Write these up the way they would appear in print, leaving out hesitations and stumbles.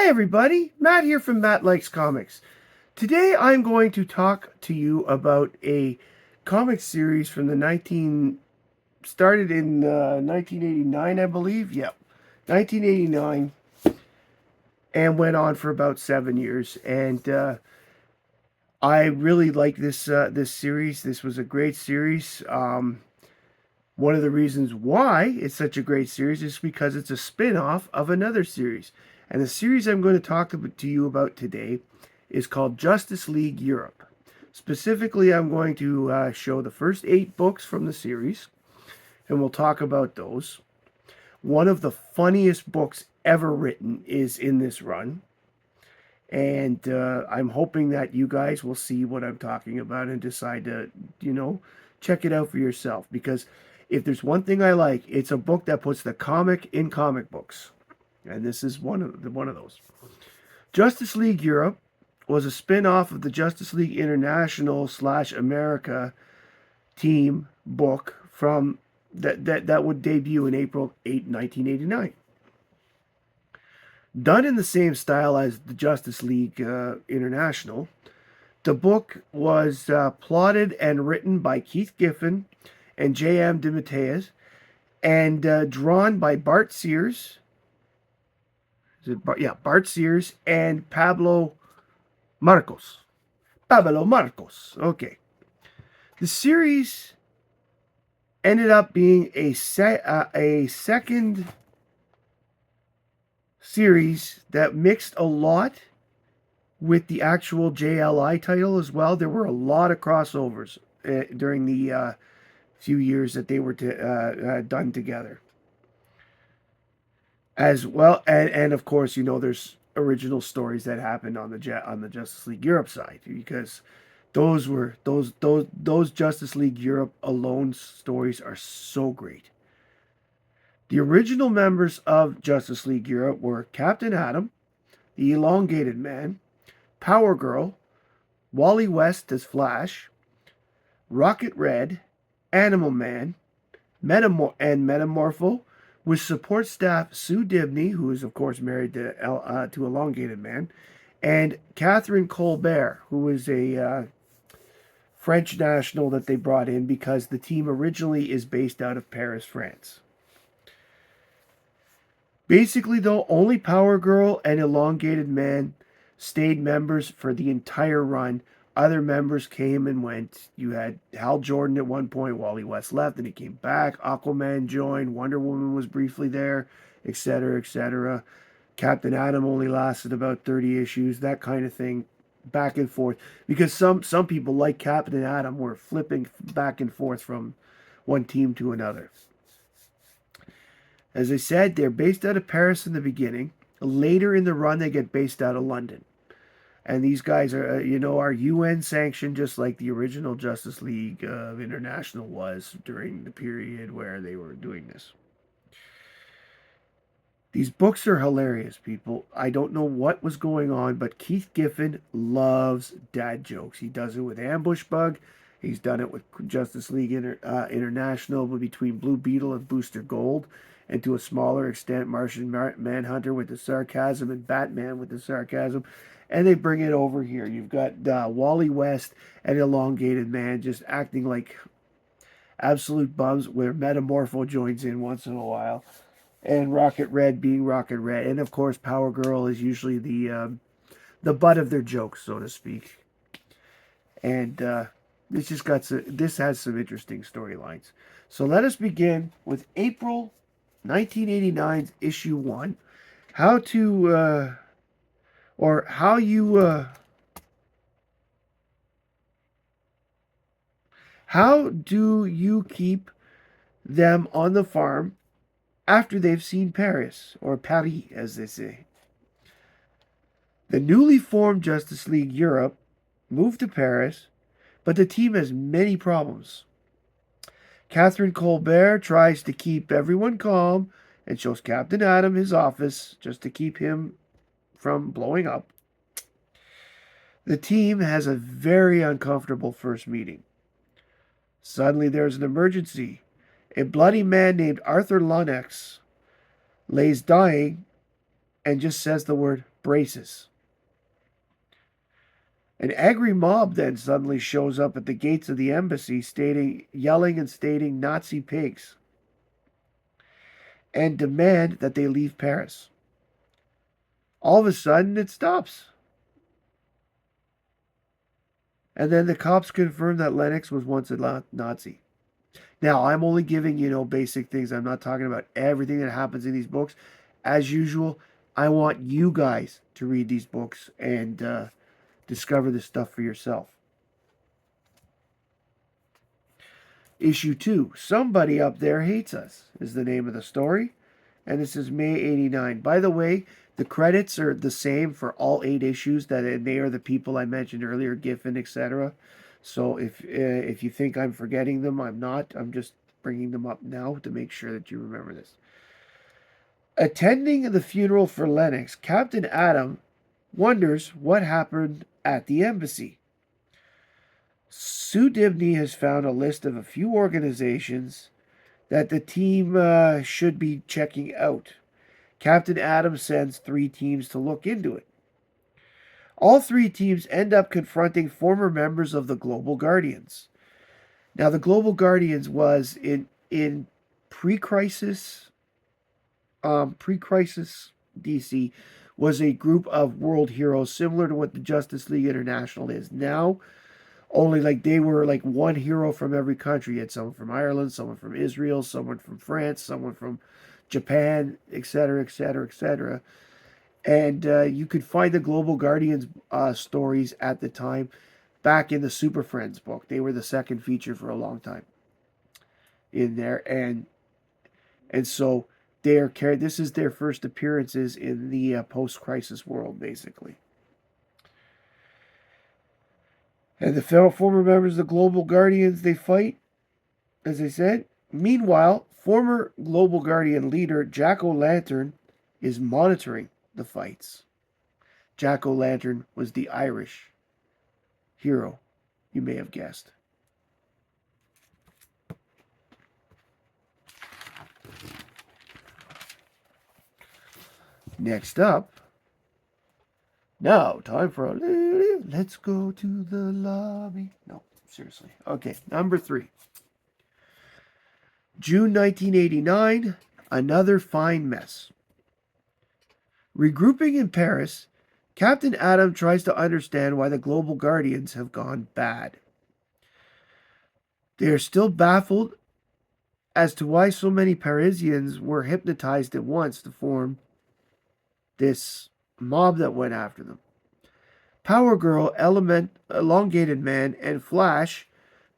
Hi everybody, Matt here from Matt Likes Comics. Today I'm going to talk to you about a comic series from the 19 started in 1989, I believe. Yep, 1989, and went on for about 7 years. And I really like this series. This was a great series. One of the reasons why it's such a great series is because it's a spin-off of another series. And the series I'm going to talk to you about today is called Justice League Europe. Specifically, I'm going to show the first 8 books from the series, and we'll talk about those. One of the funniest books ever written is in this run, and I'm hoping that you guys will see what I'm talking about and decide to, check it out for yourself. Because if there's one thing I like, it's a book that puts the comic in comic books, and this is one of those. Justice League Europe was a spin-off of the Justice League International / America team book from that would debut in April 1989. Done in the same style as the Justice League International, the book was plotted and written by Keith Giffen and J.M. DeMatteis, and drawn by Bart Sears. Bart Sears and Pablo Marcos. Pablo Marcos. Okay. The series ended up being a second series that mixed a lot with the actual JLI title as well. There were a lot of crossovers during the few years that they were done together. As well, and of course, there's original stories that happened on the Justice League Europe side, because those Justice League Europe alone stories are so great. The original members of Justice League Europe were Captain Atom, the Elongated Man, Power Girl, Wally West as Flash, Rocket Red, Animal Man, Metamorpho, with support staff Sue Dibney, who is of course married to Elongated Man, and Catherine Colbert, who is a French national that they brought in because the team originally is based out of Paris, France. Basically, though, only Power Girl and Elongated Man stayed members for the entire run. Other members came and went. You had Hal Jordan at one point. Wally West left, and he came back. Aquaman joined. Wonder Woman was briefly there, etc., etc. Captain Atom only lasted about 30 issues, that kind of thing, back and forth. Because some people, like Captain Atom, were flipping back and forth from one team to another. As I said, they're based out of Paris in the beginning. Later in the run, they get based out of London. And these guys are, are UN sanctioned, just like the original Justice League International was during the period where they were doing this. These books are hilarious, people. I don't know what was going on, but Keith Giffen loves dad jokes. He does it with Ambush Bug. He's done it with Justice League International, between Blue Beetle and Booster Gold, and to a smaller extent, Martian Manhunter with the sarcasm and Batman with the sarcasm. And they bring it over here. You've got Wally West and Elongated Man just acting like absolute bums, where Metamorpho joins in once in a while, and Rocket Red being Rocket Red, and of course Power Girl is usually the butt of their jokes, so to speak. And this has some interesting storylines. So let us begin with April 1989's issue 1. How do you keep them on the farm after they've seen Paris, or Paris as they say? The newly formed Justice League Europe moved to Paris, but the team has many problems. Catherine Colbert tries to keep everyone calm and shows Captain Atom his office just to keep him from blowing up. The team has a very uncomfortable first meeting. Suddenly there's an emergency. A bloody man named Arthur Lonex lays dying, and just says the word braces. An angry mob then suddenly shows up at the gates of the embassy, yelling and stating Nazi pigs, and demand that they leave Paris. All of a sudden, it stops. And then the cops confirm that Lennox was once a Nazi. Now, I'm only giving, basic things. I'm not talking about everything that happens in these books. As usual, I want you guys to read these books and discover this stuff for yourself. Issue 2, Somebody Up There Hates Us, is the name of the story. And this is May 89. By the way, the credits are the same for all 8 issues, and they are the people I mentioned earlier, Giffen, etc. So if you think I'm forgetting them, I'm not. I'm just bringing them up now to make sure that you remember this. Attending the funeral for Lennox, Captain Adam wonders what happened at the embassy. Sue Dibney has found a list of a few organizations that the team should be checking out. Captain Adam sends 3 teams to look into it. All 3 teams end up confronting former members of the Global Guardians. Now, the Global Guardians was in pre-crisis DC was a group of world heroes similar to what the Justice League International is now. Only like they were like one hero from every country. You had someone from Ireland, someone from Israel, someone from France, someone from Japan, etc., etc., etc. And you could find the Global Guardians stories at the time back in the Super Friends book. They were the second feature for a long time in there, and so this is their first appearances in the post-crisis world, basically. And the former members of the Global Guardians, they fight, as I said. Meanwhile, former Global Guardian leader Jack O'Lantern is monitoring the fights. Jack O'Lantern was the Irish hero, you may have guessed. Next up, now time for let's go to the lobby. No, seriously. Okay, number 3. June 1989, Another Fine Mess. Regrouping in Paris, Captain Adam tries to understand why the Global Guardians have gone bad. They are still baffled as to why so many Parisians were hypnotized at once to form this mob that went after them. Power Girl, Elongated Man, and Flash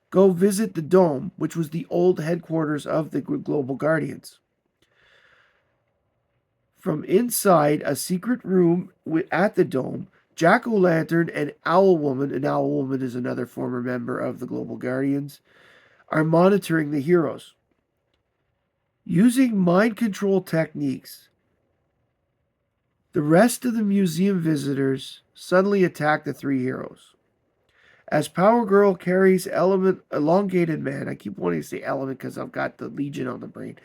go visit the Dome, which was the old headquarters of the Global Guardians. From inside a secret room at the Dome, Jack O'Lantern and Owlwoman, and Owlwoman is another former member of the Global Guardians, are monitoring the heroes. Using mind control techniques, the rest of the museum visitors suddenly attack the 3 heroes. As Power Girl carries Elongated Man, I keep wanting to say Element because I've got the Legion on the brain,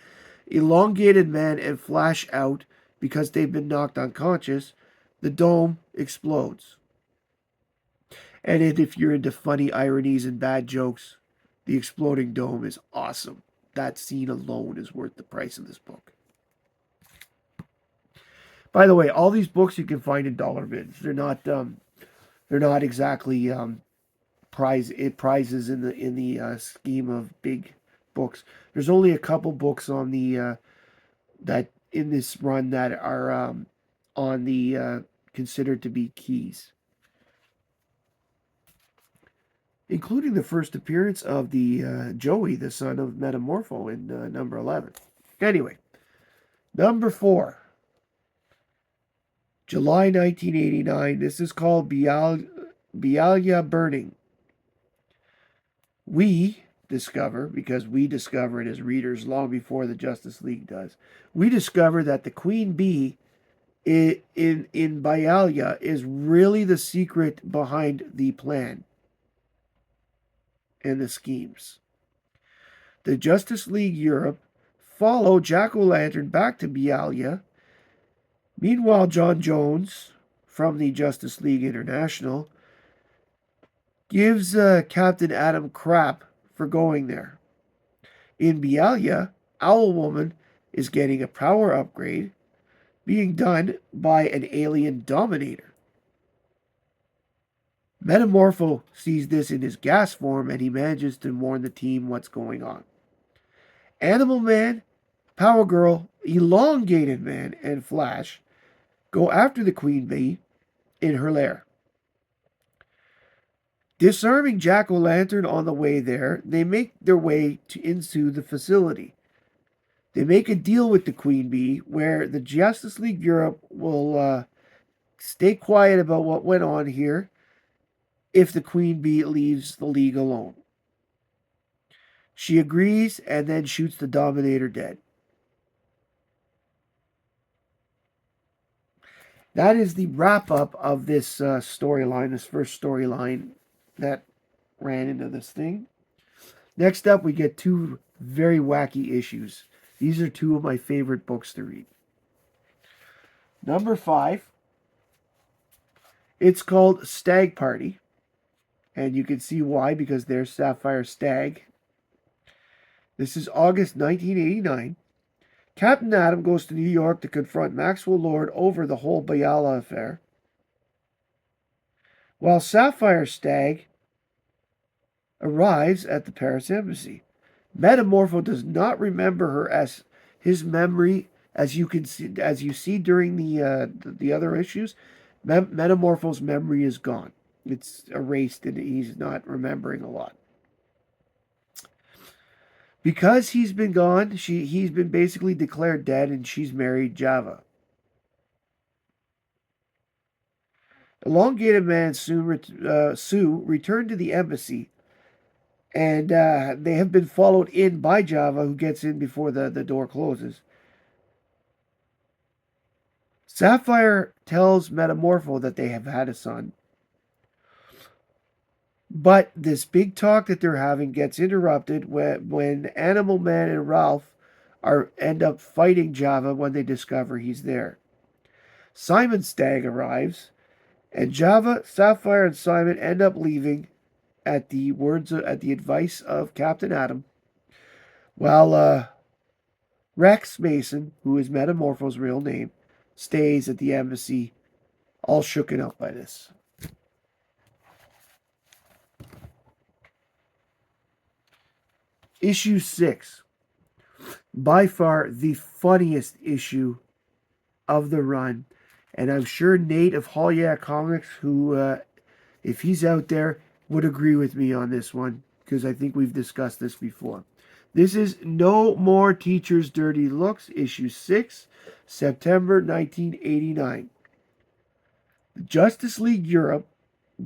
Elongated Man and Flash out because they've been knocked unconscious, the Dome explodes. And if you're into funny ironies and bad jokes, the exploding Dome is awesome. That scene alone is worth the price of this book. By the way, all these books you can find in dollar bins. They're not exactly prizes in the scheme of big books. There's only a couple books on the that in this run that are on the considered to be keys, including the first appearance of the Joey, the son of Metamorpho, in number 11. Anyway, number 4. July 1989. This is called Bialya Burning. We discover, because we discover it as readers long before the Justice League does, we discover that the Queen Bee in Bialya is really the secret behind the plan and the schemes. The Justice League Europe follow Jack O'Lantern back to Bialya, Meanwhile, John Jones from the Justice League International gives Captain Atom crap for going there. In Bialya, Owlwoman is getting a power upgrade being done by an alien dominator. Metamorpho sees this in his gas form and he manages to warn the team what's going on. Animal Man, Power Girl, Elongated Man, and Flash go after the Queen Bee in her lair. Disarming Jack-O-Lantern on the way there, they make their way into the facility. They make a deal with the Queen Bee where the Justice League Europe will stay quiet about what went on here if the Queen Bee leaves the League alone. She agrees and then shoots the Dominator dead. That is the wrap-up of this storyline, this first storyline that ran into this thing. Next up, we get two very wacky issues. These are two of my favorite books to read. Number 5. It's called Stag Party. And you can see why, because there's Sapphire Stag. This is August 1989. Captain Atom goes to New York to confront Maxwell Lord over the whole Bialya affair. While Sapphire Stag arrives at the Paris embassy. Metamorpho does not remember her as his memory, as you see during the other issues. Metamorpho's memory is gone. It's erased and he's not remembering a lot. Because he's been gone, he's been basically declared dead and she's married Java. Elongated Man Sue returned to the embassy and they have been followed in by Java, who gets in before the door closes. Sapphire tells Metamorpho that they have had a son. But this big talk that they're having gets interrupted when Animal Man and Ralph end up fighting Java when they discover he's there. Simon Stagg arrives, and Java, Sapphire, and Simon end up leaving at the advice of Captain Atom, while Rex Mason, who is Metamorpho's real name, stays at the embassy, all shooken up by this. Issue 6. By far the funniest issue of the run. And I'm sure Nate of Hall Yeah Comics, who, if he's out there, would agree with me on this one, because I think we've discussed this before. This is No More Teachers' Dirty Looks, Issue 6, September 1989. The Justice League Europe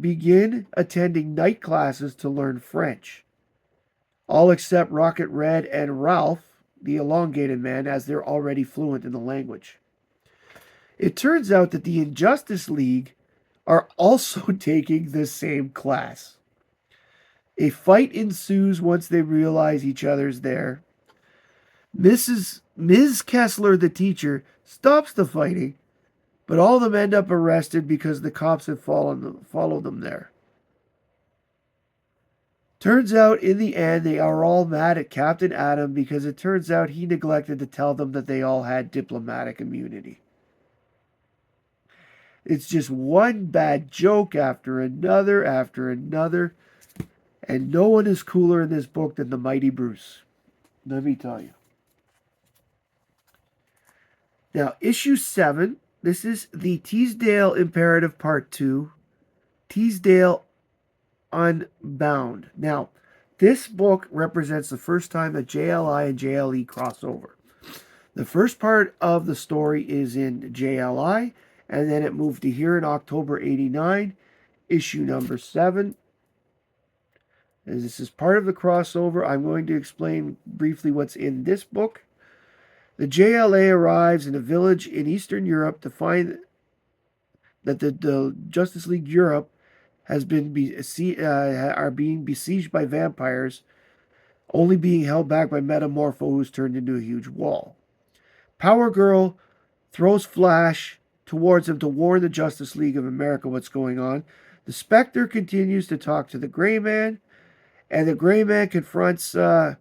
begin attending night classes to learn French. All except Rocket Red and Ralph, the Elongated Man, as they're already fluent in the language. It turns out that the Injustice League are also taking the same class. A fight ensues once they realize each other's there. Ms. Kessler, the teacher, stops the fighting, but all of them end up arrested because the cops have followed them there. Turns out, in the end, they are all mad at Captain Atom because it turns out he neglected to tell them that they all had diplomatic immunity. It's just one bad joke after another, and no one is cooler in this book than the mighty Bruce. Let me tell you. Now, issue 7, this is the Teasdale Imperative Part 2, Teasdale Unbound. Now, this book represents the first time that JLI and JLE cross over. The first part of the story is in JLI, and then it moved to here in October 89, issue number 7. As this is part of the crossover, I'm going to explain briefly what's in this book. The JLA arrives in a village in Eastern Europe to find that the Justice League Europe has been are being besieged by vampires, only being held back by Metamorpho, who's turned into a huge wall. Power Girl throws Flash towards him to warn the Justice League of America what's going on. The Spectre continues to talk to the Gray Man, and the Gray Man confronts Irwin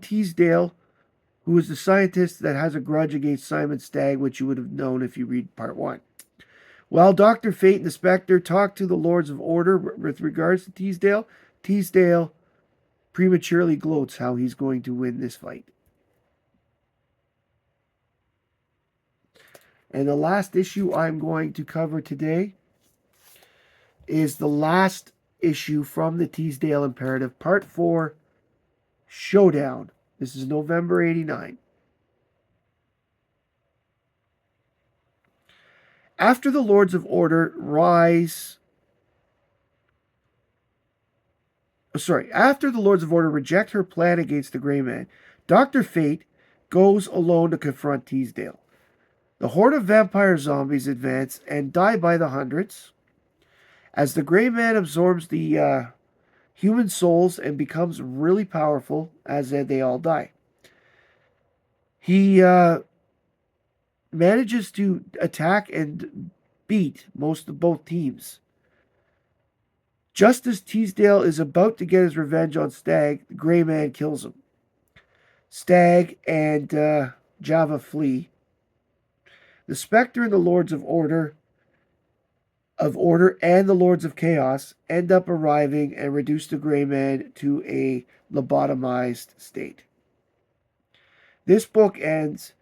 Teasdale, who is the scientist that has a grudge against Simon Stagg, which you would have known if you read part 1. While Dr. Fate and the Spectre talk to the Lords of Order with regards to Teasdale, Teasdale prematurely gloats how he's going to win this fight. And the last issue I'm going to cover today is the last issue from the Teasdale Imperative, Part 4, Showdown. This is November 89. After the Lords of Order after the Lords of Order reject her plan against the Gray Man, Dr. Fate goes alone to confront Teasdale. The horde of vampire zombies advance and die by the hundreds as the Gray Man absorbs the human souls and becomes really powerful as they all die. He manages to attack and beat most of both teams. Just as Teasdale is about to get his revenge on Stagg, the Gray Man kills him. Stagg and Java flee. The Spectre and the Lords of Order and the Lords of Chaos end up arriving and reduce the Gray Man to a lobotomized state. This book ends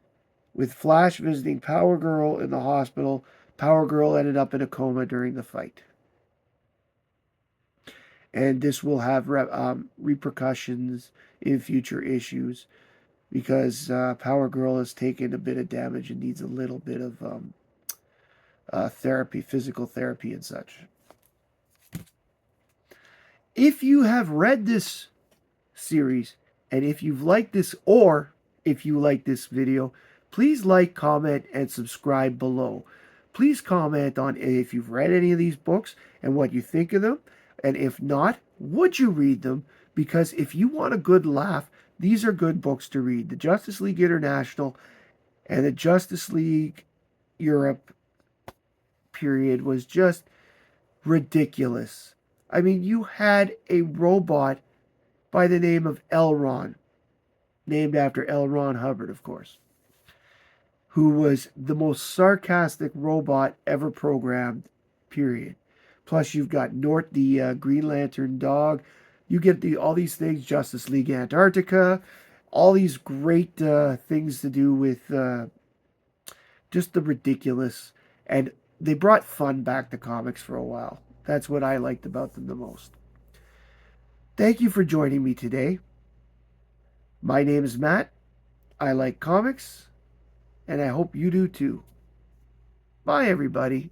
with Flash visiting Power Girl in the hospital. Power Girl ended up in a coma during the fight. And this will have repercussions in future issues because Power Girl has taken a bit of damage and needs a little bit of therapy, physical therapy and such. If you have read this series and if you've liked this, or if you like this video, please like, comment, and subscribe below. Please comment on if you've read any of these books and what you think of them. And if not, would you read them? Because if you want a good laugh, these are good books to read. The Justice League International and the Justice League Europe period was just ridiculous. I mean, you had a robot by the name of L-Ron, named after L. Ron Hubbard, of course, who was the most sarcastic robot ever programmed, period. Plus, you've got Nort, the Green Lantern dog. You get all these things, Justice League Antarctica, all these great things to do with just the ridiculous. And they brought fun back to comics for a while. That's what I liked about them the most. Thank you for joining me today. My name is Matt. I like comics, and I hope you do too. Bye, everybody.